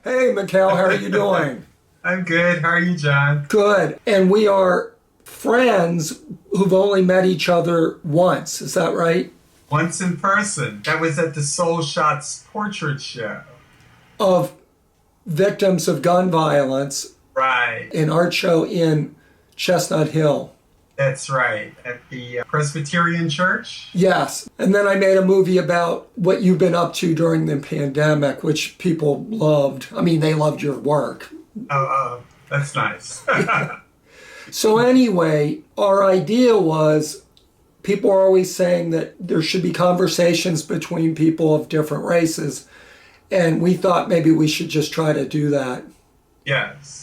Hey, Mikel, how are you doing? I'm good. How are you, John? Good. And we are friends who've only met each other once. Is that right? Once in person. That was at the Soul Shots portrait show. Of victims of gun violence. Right. An art show in Chestnut Hill. That's right. At the Presbyterian Church? Yes. And then I made a movie about what you've been up to during the pandemic, which people loved. I mean, they loved your work. Oh, that's nice. So anyway, our idea was people are always saying that there should be conversations between people of different races. And we thought maybe we should just try to do that. Yes.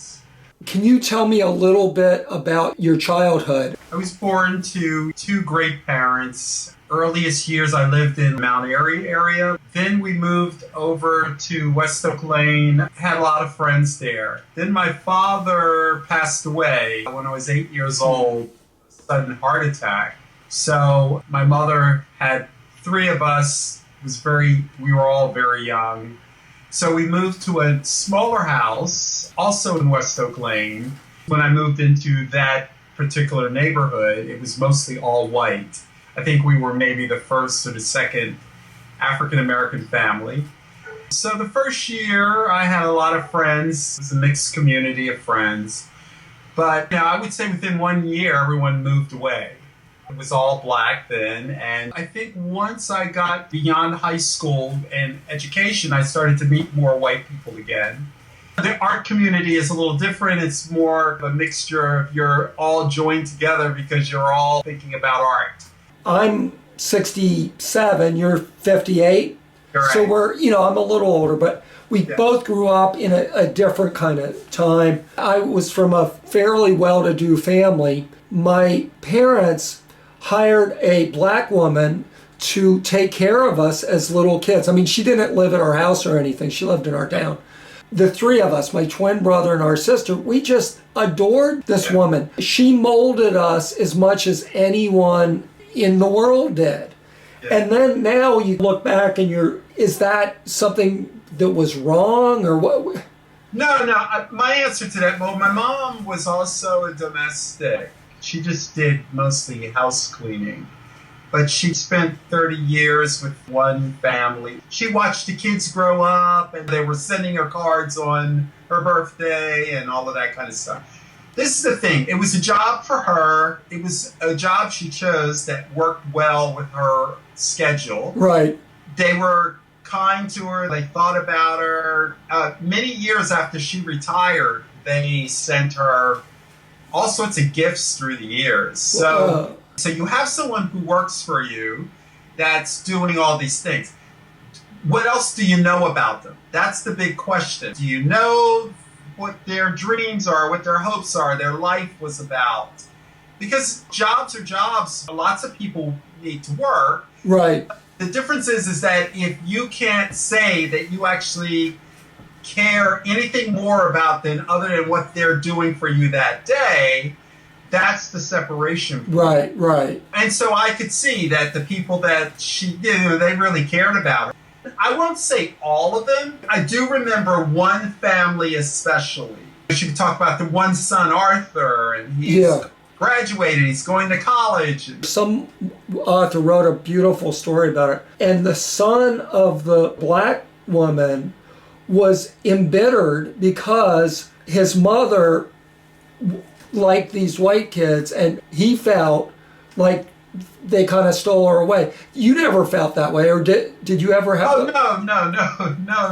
Can you tell me a little bit about your childhood? I was born to two great parents. Earliest years I lived in Mount Airy area. Then we moved over to West Oak Lane, had a lot of friends there. Then my father passed away when I was 8 years old, sudden heart attack. So my mother had three of us. We were all very young. So we moved to a smaller house, also in West Oak Lane. When I moved into that particular neighborhood, it was mostly all white. I think we were maybe the first or the second African-American family. So the first year, I had a lot of friends. It was a mixed community of friends. But I would say within 1 year, everyone moved away. It was all black then, and I think once I got beyond high school and education, I started to meet more white people again. The art community is a little different. It's more of a mixture of you're all joined together because you're all thinking about art. I'm 67, you're 58. Correct. So I'm a little older, but we both grew up in a different kind of time. I was from a fairly well-to-do family. My parents hired a black woman to take care of us as little kids. I mean, she didn't live at our house or anything. She lived in our town. The three of us, my twin brother and our sister, we just adored this woman. She molded us as much as anyone in the world did. Yeah. And then now you look back and is that something that was wrong or what? No. My answer to that, well, my mom was also a domestic. She just did mostly house cleaning. But she spent 30 years with one family. She watched the kids grow up, and they were sending her cards on her birthday and all of that kind of stuff. This is the thing. It was a job for her. It was a job she chose that worked well with her schedule. Right. They were kind to her. They thought about her. Many years after she retired, they sent her all sorts of gifts through the years. So you have someone who works for you that's doing all these things. What else do you know about them? That's the big question. Do you know what their dreams are, what their hopes are, their life was about? Because jobs are jobs. Lots of people need to work. Right. The difference is that if you can't say that you actually care anything more about them other than what they're doing for you that day, that's the separation point. Right. And so I could see that the people that they really cared about her. I won't say all of them. I do remember one family especially. She could talk about the one son, Arthur, and he's graduated, he's going to college. Some author wrote a beautiful story about it. And the son of the black woman was embittered because his mother liked these white kids and he felt like they kind of stole her away. You never felt that way, or did you ever have? Oh, no,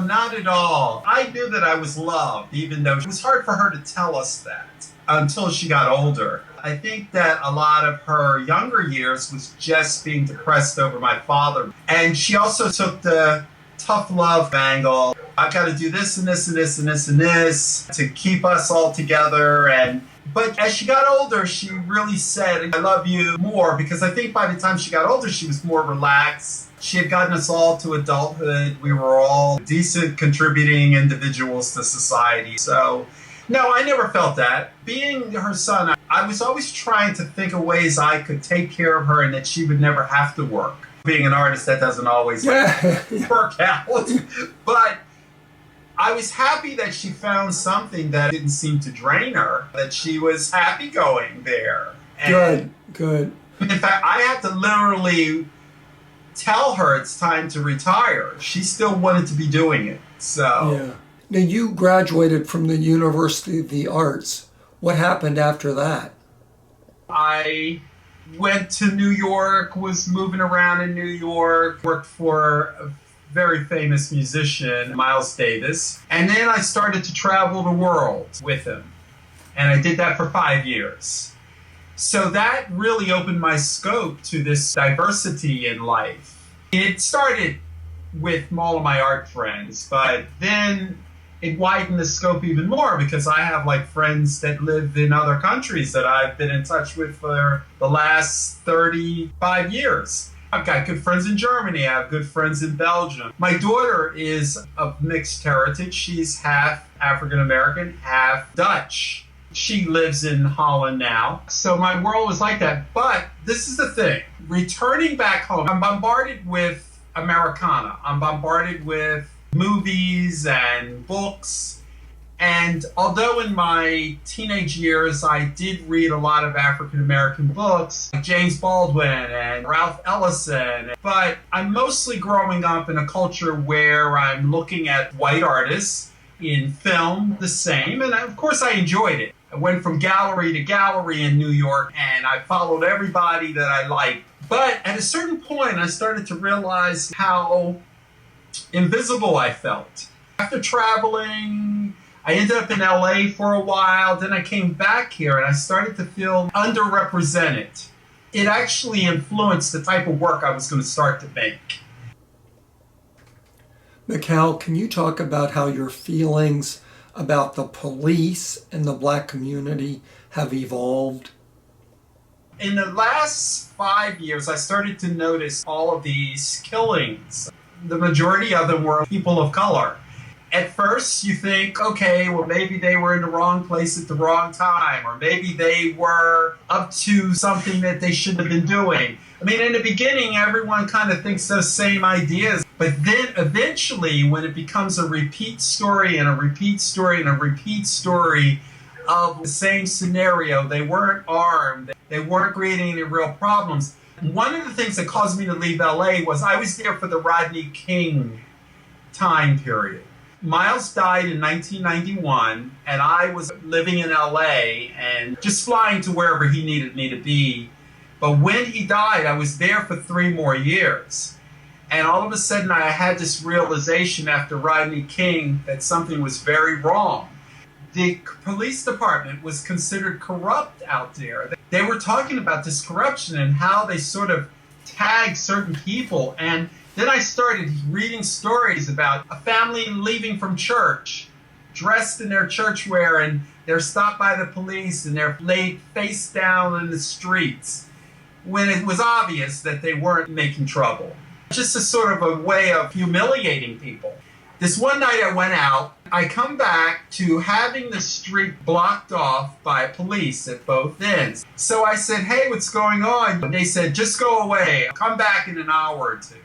not at all. I knew that I was loved, even though it was hard for her to tell us that until she got older. I think that a lot of her younger years was just being depressed over my father. And she also took the tough love angle. I've got to do this and this and this and this and this to keep us all together. But as she got older, she really said, I love you more, because I think by the time she got older, she was more relaxed. She had gotten us all to adulthood. We were all decent, contributing individuals to society. So, no, I never felt that. Being her son, I was always trying to think of ways I could take care of her and that she would never have to work. Being an artist, that doesn't always work out. But I was happy that she found something that didn't seem to drain her, that she was happy going there. And Good. in fact, I had to literally tell her it's time to retire. She still wanted to be doing it. So, Yeah. Now, you graduated from the University of the Arts. What happened after that? I went to New York, was moving around in New York, worked for a very famous musician, Miles Davis. And then I started to travel the world with him. And I did that for 5 years. So that really opened my scope to this diversity in life. It started with all of my art friends, but then it widened the scope even more because I have like friends that live in other countries that I've been in touch with for the last 35 years. I've got good friends in Germany. I have good friends in Belgium. My daughter is of mixed heritage. She's half African American, half Dutch. She lives in Holland now. So my world was like that. But this is the thing. Returning back home, I'm bombarded with Americana. I'm bombarded with movies and books. And although in my teenage years I did read a lot of African American books, like James Baldwin and Ralph Ellison, but I'm mostly growing up in a culture where I'm looking at white artists in film the same. And of course I enjoyed it. I went from gallery to gallery in New York and I followed everybody that I liked. But at a certain point I started to realize how invisible I felt. After traveling, I ended up in LA for a while, then I came back here and I started to feel underrepresented. It actually influenced the type of work I was going to start to make. Mikel, can you talk about how your feelings about the police and the black community have evolved? In the last 5 years, I started to notice all of these killings. The majority of them were people of color. At first, you think, okay, well, maybe they were in the wrong place at the wrong time, or maybe they were up to something that they shouldn't have been doing. I mean, in the beginning, everyone kind of thinks those same ideas. But then eventually, when it becomes a repeat story and a repeat story and a repeat story of the same scenario, they weren't armed, they weren't creating any real problems. One of the things that caused me to leave LA was I was there for the Rodney King time period. Miles died in 1991, and I was living in LA and just flying to wherever he needed me to be. But when he died, I was there for 3 more years. And all of a sudden, I had this realization after Rodney King that something was very wrong. The police department was considered corrupt out there. They were talking about this corruption and how they sort of tagged certain people. And then I started reading stories about a family leaving from church, dressed in their church wear, and they're stopped by the police and they're laid face down in the streets when it was obvious that they weren't making trouble. Just a sort of a way of humiliating people. This one night I went out, I come back to having the street blocked off by police at both ends. So I said, hey, what's going on? And they said, just go away. Come back in an hour or two.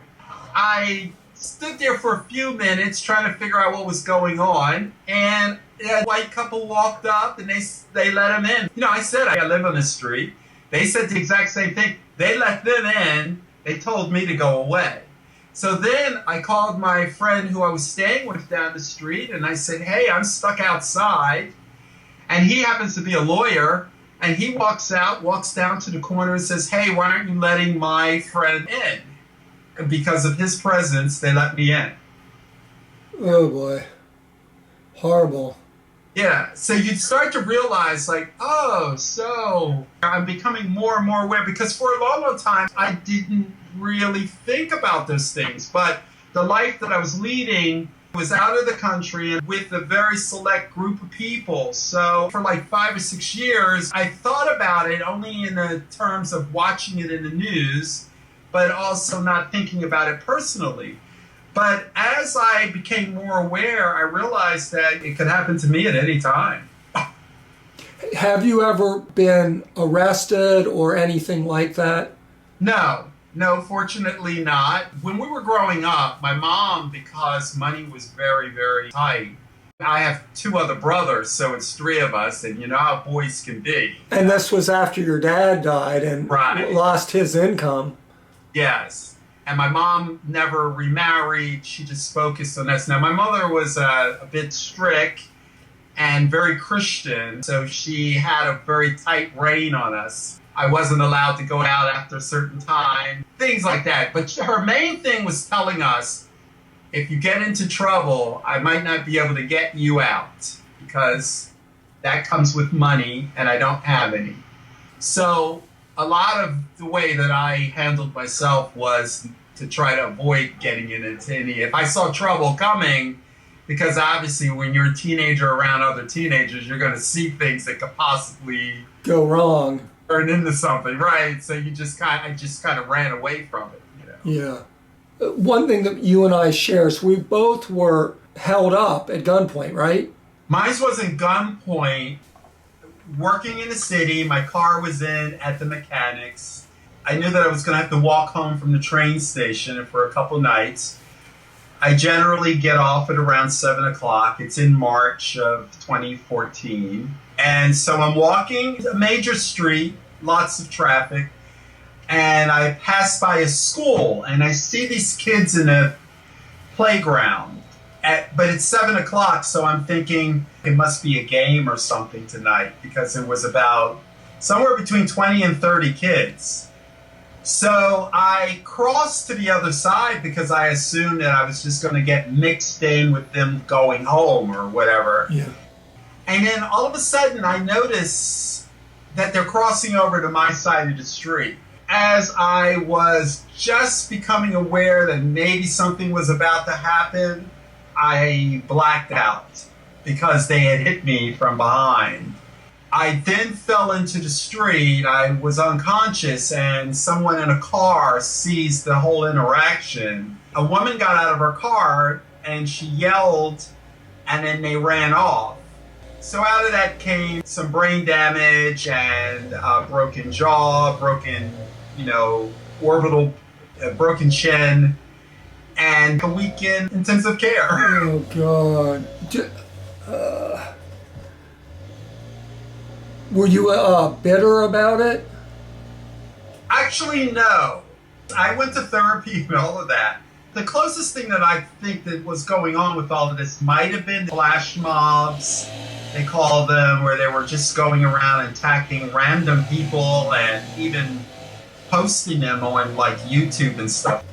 I stood there for a few minutes trying to figure out what was going on, and a white couple walked up and they let him in. You know, I said I live on the street. They said the exact same thing. They let them in. They told me to go away. So then I called my friend who I was staying with down the street, and I said, hey, I'm stuck outside. And he happens to be a lawyer, and he walks out, walks down to the corner and says, hey, why aren't you letting my friend in? And because of his presence, they let me in. Oh boy. Horrible. Yeah, so you'd start to realize, like, oh, so I'm becoming more and more aware, because for a long, long time, I didn't really think about those things. But the life that I was leading was out of the country and with a very select group of people. So for like 5 or 6 years, I thought about it only in the terms of watching it in the news, but also not thinking about it personally. But as I became more aware, I realized that it could happen to me at any time. Have you ever been arrested or anything like that? No, fortunately not. When we were growing up, my mom, because money was very, very tight, I have two other brothers, so it's three of us, and you know how boys can be. And this was after your dad died and Right. lost his income. Yes. And my mom never remarried. She just focused on us. Now, my mother was a bit strict and very Christian, so she had a very tight rein on us. I wasn't allowed to go out after a certain time, things like that. But her main thing was telling us, if you get into trouble, I might not be able to get you out because that comes with money and I don't have any. So a lot of the way that I handled myself was to try to avoid getting into any. If I saw trouble coming, because obviously when you're a teenager around other teenagers, you're going to see things that could possibly Go wrong. turn into something, right? So I just kind of ran away from it, you know. Yeah. One thing that you and I share is we both were held up at gunpoint, right? Mine wasn't gunpoint. Working in the city, my car was in at the mechanics. I knew that I was going to have to walk home from the train station for a couple nights. I generally get off at around 7 o'clock. It's in March of 2014. And so I'm walking a major street, lots of traffic, and I pass by a school, and I see these kids in a playground. But it's 7 o'clock, so I'm thinking it must be a game or something tonight, because it was about somewhere between 20 and 30 kids. So I crossed to the other side because I assumed that I was just going to get mixed in with them going home or whatever. Yeah. And then all of a sudden I notice that they're crossing over to my side of the street. As I was just becoming aware that maybe something was about to happen, I blacked out because they had hit me from behind. I then fell into the street. I was unconscious, and someone in a car sees the whole interaction. A woman got out of her car and she yelled, and then they ran off. So out of that came some brain damage and broken jaw, broken, orbital, broken chin, and a week in intensive care. Oh, God. Were you bitter about it? Actually, no. I went to therapy and all of that. The closest thing that I think that was going on with all of this might have been flash mobs, they call them, where they were just going around attacking random people and even posting them on like YouTube and stuff.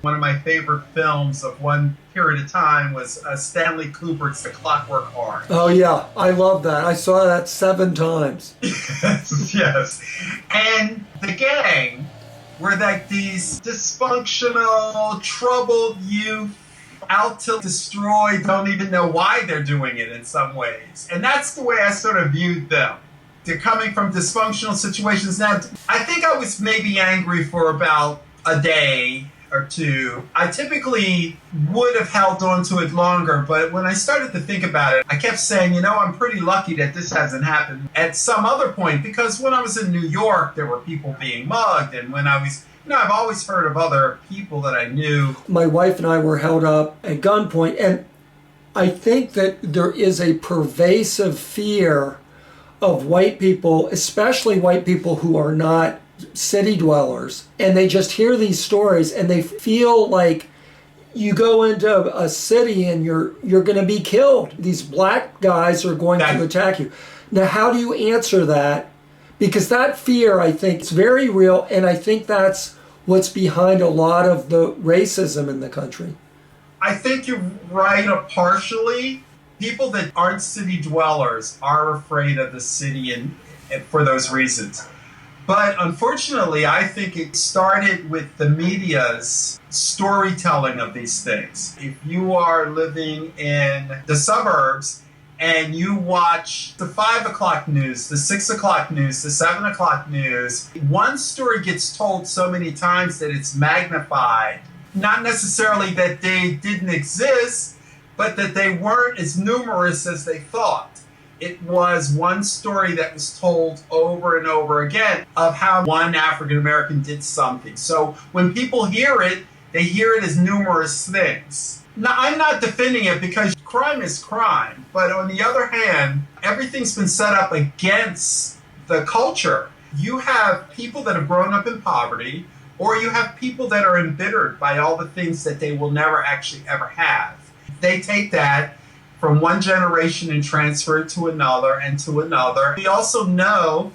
One of my favorite films of one period of time was Stanley Kubrick's The Clockwork Orange. Oh, yeah. I love that. I saw that 7 times. Yes. And the gang were like these dysfunctional, troubled youth out to destroy, don't even know why they're doing it in some ways. And that's the way I sort of viewed them. They're coming from dysfunctional situations. Now, I think I was maybe angry for about a day or two. I typically would have held on to it longer, but when I started to think about it, I kept saying, I'm pretty lucky that this hasn't happened at some other point, because when I was in New York, there were people being mugged, and when I was, I've always heard of other people that I knew. My wife and I were held up at gunpoint, and I think that there is a pervasive fear of white people, especially white people who are not city dwellers, and they just hear these stories and they feel like you go into a city and you're going to be killed. These black guys are going to attack you. Now, how do you answer that? Because that fear, I think, is very real, and I think that's what's behind a lot of the racism in the country. I think you're right, partially. People that aren't city dwellers are afraid of the city and for those reasons. But unfortunately, I think it started with the media's storytelling of these things. If you are living in the suburbs and you watch the 5 o'clock news, the 6 o'clock news, the 7 o'clock news, one story gets told so many times that it's magnified. Not necessarily that they didn't exist, but that they weren't as numerous as they thought. It was one story that was told over and over again of how one African American did something. So when people hear it, They hear it as numerous things. Now, I'm not defending it because crime is crime. But on the other hand, everything's been set up against the culture. You have people that have grown up in poverty, or you have people that are embittered by all the things that they will never actually ever have. They take that from one generation and transfer it to another and to another. We also know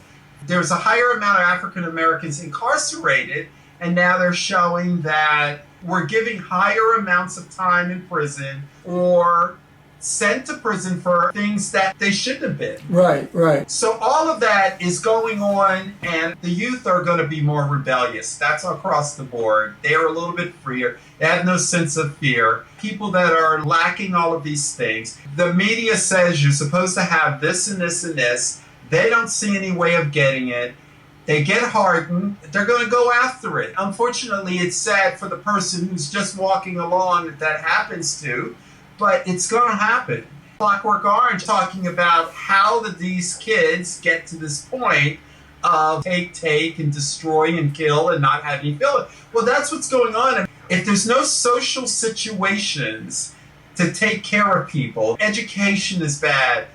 there's a higher amount of African Americans incarcerated, and now they're showing that we're giving higher amounts of time in prison or sent to prison for things that they shouldn't have been. Right. So all of that is going on, and the youth are going to be more rebellious. That's across the board. They are a little bit freer. They have no sense of fear. People that are lacking all of these things. The media says you're supposed to have this and this and this. They don't see any way of getting it. They get hardened. They're going to go after it. Unfortunately, it's sad for the person who's just walking along that happens to, but it's going to happen. Clockwork Orange talking about how these kids get to this point of take, and destroy and kill and not have any feeling. Well, that's what's going on. If there's no social situations to take care of people, education is bad,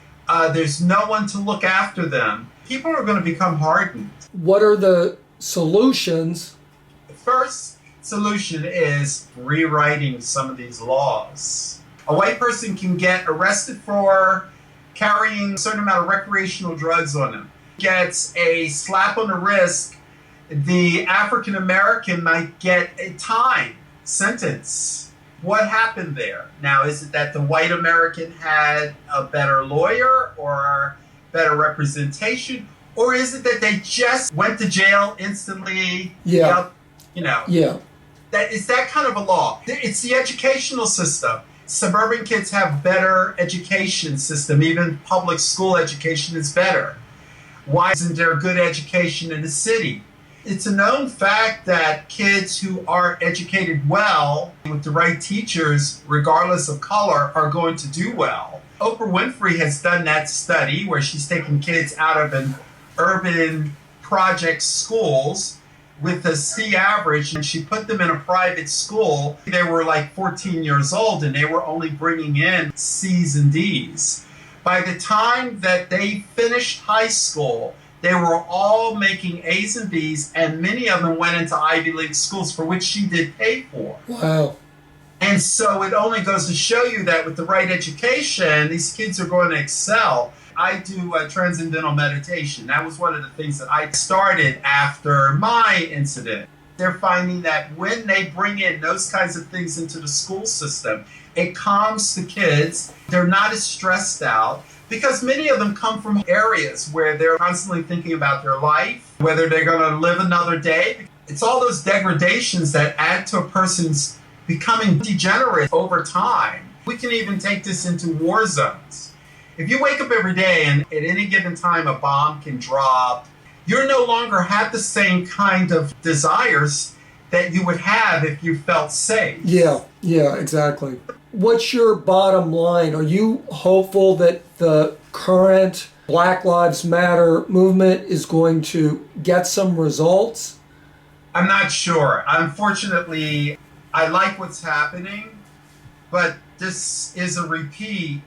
there's no one to look after them, people are going to become hardened. What are the solutions? The first solution is rewriting some of these laws. A white person can get arrested for carrying a certain amount of recreational drugs on them. Gets a slap on the wrist, the African American might get a time sentence. What happened there? Now, is it that the white American had a better lawyer or better representation? Or is it that they just went to jail instantly? Yeah. It's that kind of a law. It's the educational system. Suburban kids have better education system. Even public school education is better. Why isn't there good education in the city? It's a known fact that kids who are educated well with the right teachers, regardless of color, are going to do well. Oprah Winfrey has done that study where she's taken kids out of an urban project schools with a C average, and she put them in a private school. They were like 14 years old, and they were only bringing in C's and D's. By the time that they finished high school, they were all making A's and B's, and many of them went into Ivy League schools, for which she did pay for. Wow. And so it only goes to show you that with the right education, these kids are going to excel. I do transcendental meditation. That was one of the things that I started after my incident. They're finding that when they bring in those kinds of things into the school system, it calms the kids. They're not as stressed out because many of them come from areas where they're constantly thinking about their life, whether they're going to live another day. It's all those degradations that add to a person's becoming degenerate over time. We can even take this into war zones. If you wake up every day and at any given time a bomb can drop, you no longer have the same kind of desires that you would have if you felt safe. Yeah, exactly. What's your bottom line? Are you hopeful that the current Black Lives Matter movement is going to get some results? I'm not sure. Unfortunately, I like what's happening, but this is a repeat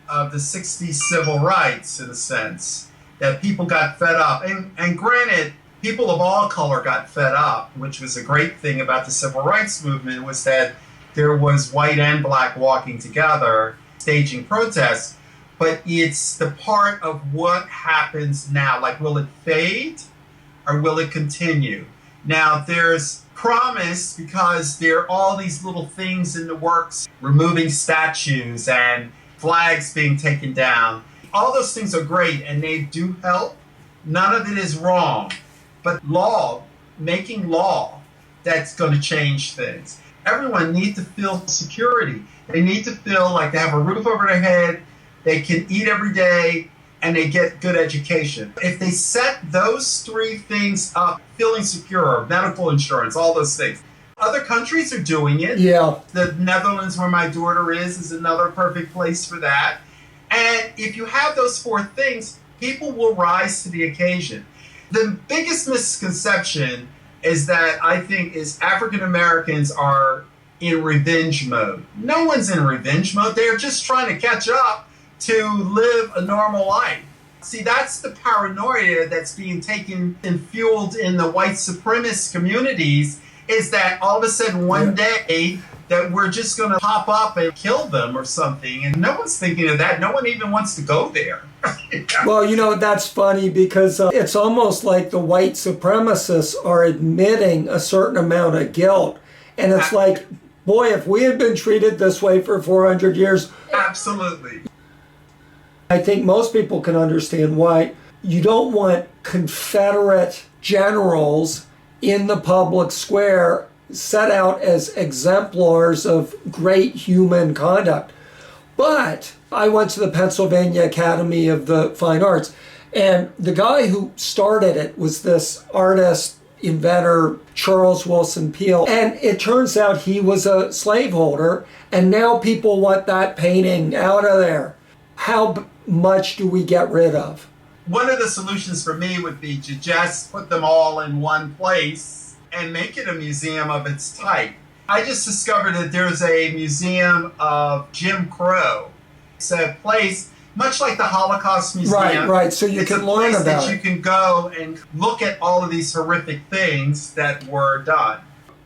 of the 60s civil rights, in a sense, that people got fed up. And granted, people of all color got fed up, which was a great thing about the civil rights movement, was that there was white and black walking together, staging protests. But it's the part of what happens now. Like, will it fade or will it continue? Now, there's promise because there are all these little things in the works, removing statues and flags being taken down. All those things are great and they do help. None of it is wrong. But making law that's going to change things. Everyone needs to feel security. They need to feel like they have a roof over their head, they can eat every day, and they get good education. If they set those three things up, feeling secure, medical insurance, all those things. Other countries are doing it. Yeah. The Netherlands, where my daughter is another perfect place for that. And if you have those four things, people will rise to the occasion. The biggest misconception is that I think is African Americans are in revenge mode. No one's in revenge mode. They're just trying to catch up to live a normal life. See, that's the paranoia that's being taken and fueled in the white supremacist communities, is that all of a sudden one day that we're just going to pop up and kill them or something. And no one's thinking of that. No one even wants to go there. Well, that's funny because it's almost like the white supremacists are admitting a certain amount of guilt. And it's like, boy, if we had been treated this way for 400 years. Absolutely. I think most people can understand why you don't want Confederate generals in the public square set out as exemplars of great human conduct. But I went to the Pennsylvania Academy of the Fine Arts, and the guy who started it was this artist, inventor, Charles Wilson Peale. And it turns out he was a slaveholder, and now people want that painting out of there. How much do we get rid of? One of the solutions for me would be to just put them all in one place and make it a museum of its type. I just discovered that there's a museum of Jim Crow. It's a place much like the Holocaust Museum. Right. So you can learn about it. It's a place that you can go and look at all of these horrific things that were done.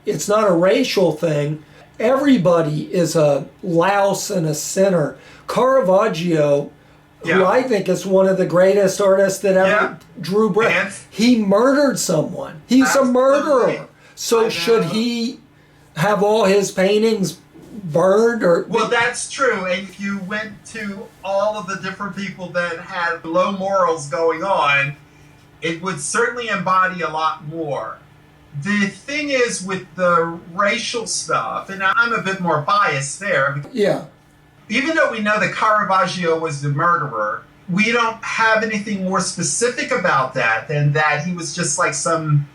It's not a racial thing. Everybody is a louse and a sinner. Caravaggio, who I think is one of the greatest artists that ever drew breath, he murdered someone. He's a murderer. So should he have all his paintings burned? Well, that's true. And if you went to all of the different people that had low morals going on, it would certainly embody a lot more. The thing is with the racial stuff, and I'm a bit more biased there. Yeah. Even though we know that Caravaggio was the murderer, we don't have anything more specific about that than that he was just like some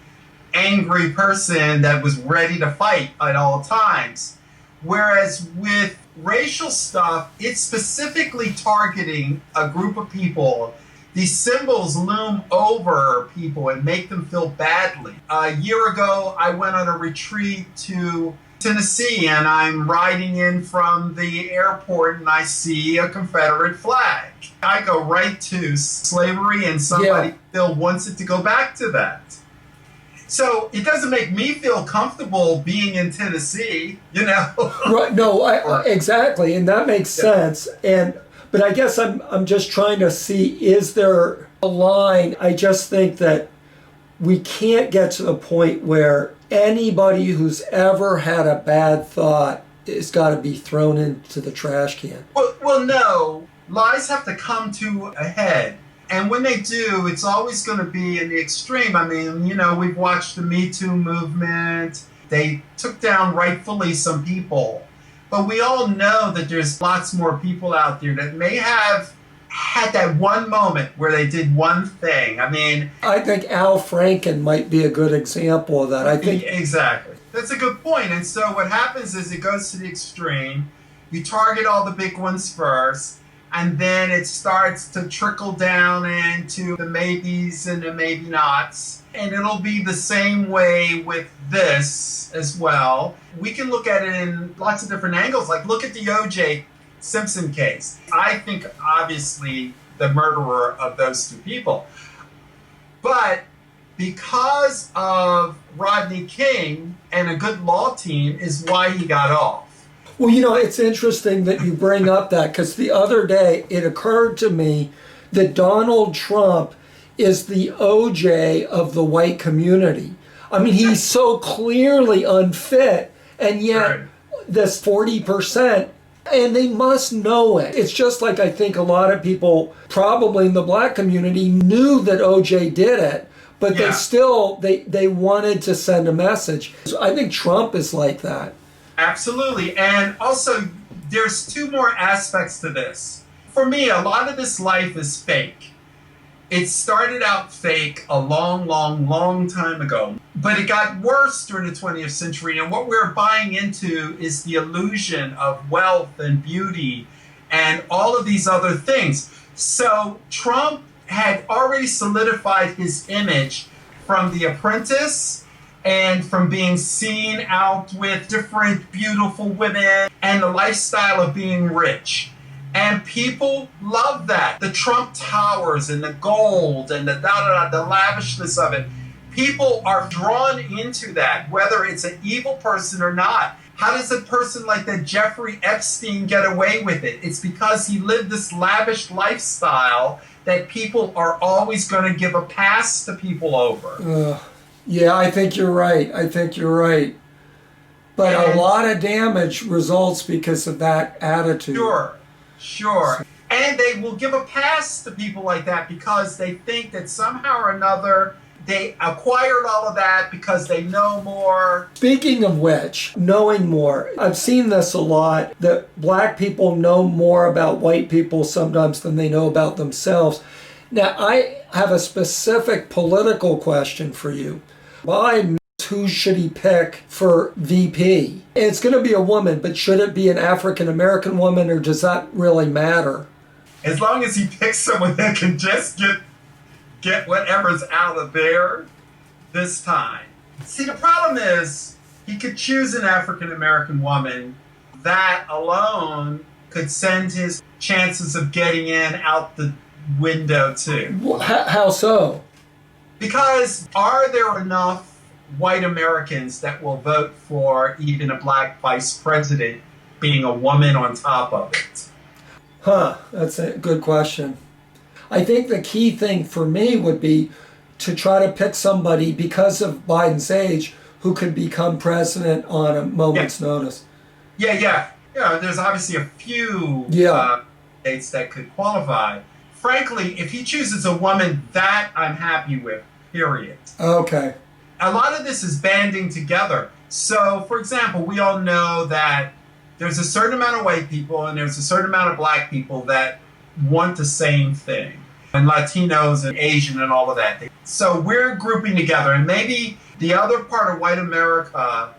angry person that was ready to fight at all times. Whereas with racial stuff, it's specifically targeting a group of people. These symbols loom over people and make them feel badly. A year ago, I went on a retreat to Tennessee, and I'm riding in from the airport and I see a Confederate flag. I go right to slavery, and somebody still wants it to go back to that. So it doesn't make me feel comfortable being in Tennessee, Right? No, exactly, and that makes sense. But I guess I'm just trying to see, is there a line? I just think that we can't get to the point where anybody who's ever had a bad thought has got to be thrown into the trash can. Well, no. Lies have to come to a head. And when they do, it's always going to be in the extreme. I mean, we've watched the Me Too movement. They took down rightfully some people. But we all know that there's lots more people out there that may have had that one moment where they did one thing. I mean, I think Al Franken might be a good example of that. I think exactly. That's a good point. And so what happens is it goes to the extreme. You target all the big ones first, and then it starts to trickle down into the maybes and the maybe nots. And it'll be the same way with this as well. We can look at it in lots of different angles. Like, look at the O.J. Simpson case. I think, obviously, the murderer of those two people. But because of Rodney King and a good law team is why he got off. Well, it's interesting that you bring up that, because the other day it occurred to me that Donald Trump is the OJ of the white community. I mean, he's so clearly unfit, and yet this 40%, and they must know it. It's just like I think a lot of people, probably in the black community, knew that OJ did it, but they still, they wanted to send a message. So I think Trump is like that. Absolutely. And also, there's two more aspects to this. For me, a lot of this life is fake. It started out fake a long, long, long time ago, but it got worse during the 20th century. And what we're buying into is the illusion of wealth and beauty and all of these other things. So Trump had already solidified his image from The Apprentice and from being seen out with different beautiful women and the lifestyle of being rich. And people love that. The Trump Towers and the gold and the the lavishness of it. People are drawn into that, whether it's an evil person or not. How does a person like that Jeffrey Epstein get away with it? It's because he lived this lavish lifestyle that people are always going to give a pass to people over. Yeah, I think you're right. I think you're right. But a lot of damage results because of that attitude. Sure. And they will give a pass to people like that because they think that somehow or another they acquired all of that because they know more. Speaking of which, knowing more, I've seen this a lot, that black people know more about white people sometimes than they know about themselves. Now, I have a specific political question for you. Biden, who should he pick for VP? It's going to be a woman, but should it be an African-American woman, or does that really matter? As long as he picks someone that can just get whatever's out of there this time. See, the problem is he could choose an African-American woman. That alone could send his chances of getting in out the window too. How so? Because are there enough white Americans that will vote for even a black vice president being a woman on top of it? That's a good question. I think the key thing for me would be to try to pick somebody, because of Biden's age, who could become president on a moment's notice. Yeah, there's obviously a few states that could qualify. Frankly, if he chooses a woman, that I'm happy with, period. Okay. A lot of this is banding together. So, for example, we all know that there's a certain amount of white people and there's a certain amount of black people that want the same thing, and Latinos and Asian and all of that. So we're grouping together, and maybe the other part of white America,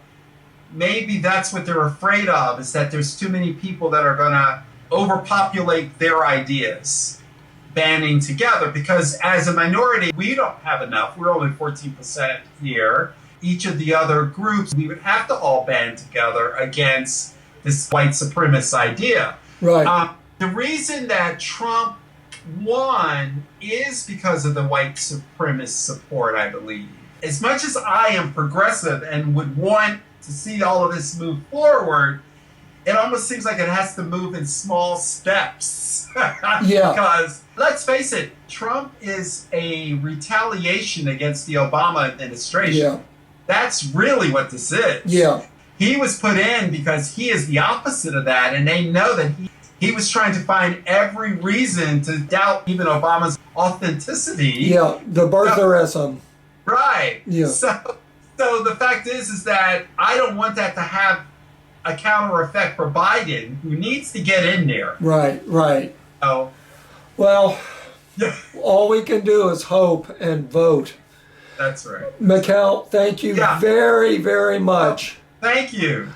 maybe that's what they're afraid of, is that there's too many people that are going to overpopulate their ideas, banding together, because as a minority, we don't have enough. We're only 14% here. Each of the other groups, we would have to all band together against this white supremacist idea. Right. The reason that Trump won is because of the white supremacist support, I believe. As much as I am progressive and would want to see all of this move forward, it almost seems like it has to move in small steps. Because, let's face it, Trump is a retaliation against the Obama administration. Yeah. That's really what this is. Yeah. He was put in because he is the opposite of that, and they know that he was trying to find every reason to doubt even Obama's authenticity. Yeah, the birtherism. Right. Yeah. So the fact is that I don't want that to have a counter effect for Biden, who needs to get in there. Right. So, well, all we can do is hope and vote. That's right. Mikel, thank you very, very much. Thank you.